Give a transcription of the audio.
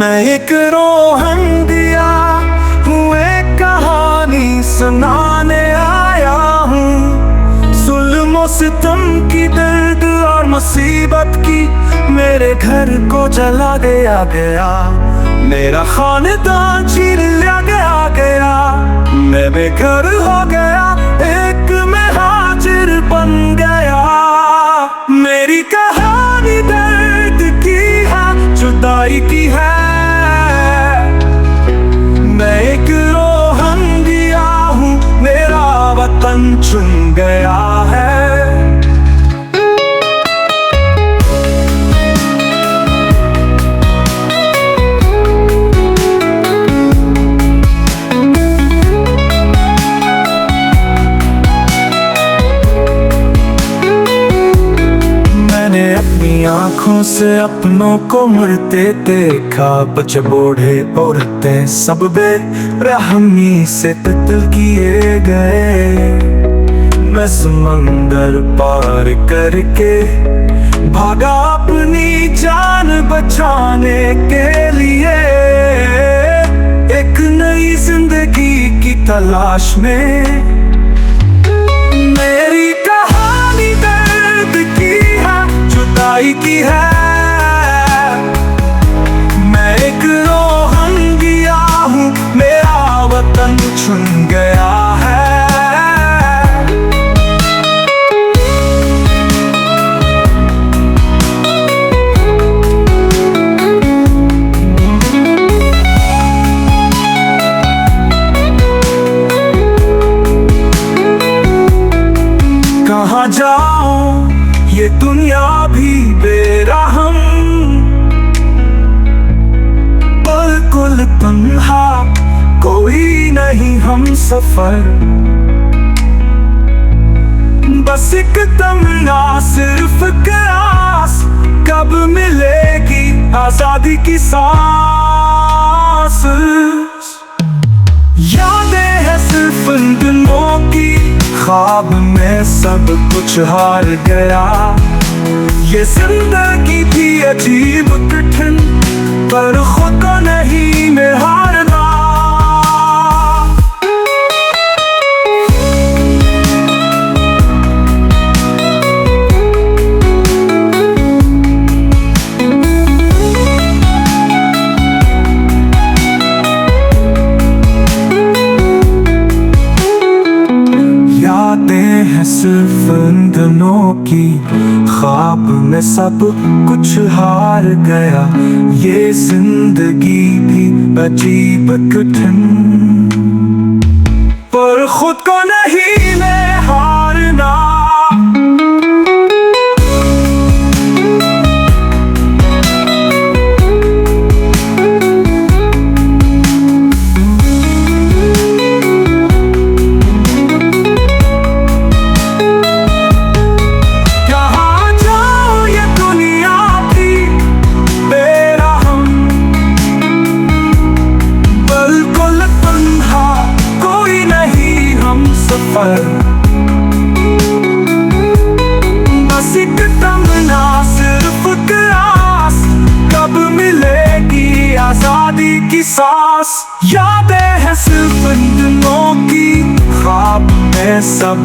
मैं एक रोहन दिया हूँ, एक कहानी सुनाने आया हूँ। जुल्म सितम की, दर्द और मुसीबत की, मेरे घर को जला गया गया। मेरा खानदान चीर लिया गया। मैं बेघर हो गया, एक मुहाजिर बन गया। मेरी कहानी दर्द की है, जुदाई की है। मैं एक रोहन दिया हूँ, मेरा वतन चुन गया है। अपनी आँखों से अपनों को मरते देखा। बच्चे बूढ़े औरतें सब बेरहमी से कत्ल किए गए। मैं समंदर पार करके भागा अपनी जान बचाने के लिए। एक नई जिंदगी की तलाश में मेरी कहानी दर्द की है, जुदाई की है। मैं एक रोहन गया हूँ, मेरा वतन चुन गया है। कहाँ जाऊं, ये दुनिया भी बेरहम। बिल्कुल तन्हा, कोई नहीं हम सफर। बस एक तमन्ना, सिर्फ कयास, कब मिलेगी आजादी की सांस। यादें हैं सिर्फ उन दिनों की, ख्वाब में सब कुछ हार गया। ये जिंदगी भी अजीब कठिन, पर खुद को नहीं मैं हारना। यादें हैं सिर्फ उन दिनों की, ख्वाब में सब कुछ हार गया। ये जिंदगी भी अजीब कठिन, पर खुद को नहीं मैं हारना। बस एक तमन्ना, सिर्फ कयास, कब मिलेगी आजादी की सांस। यादें हैं सिर्फ इन दिनों की, ख्वाब में सब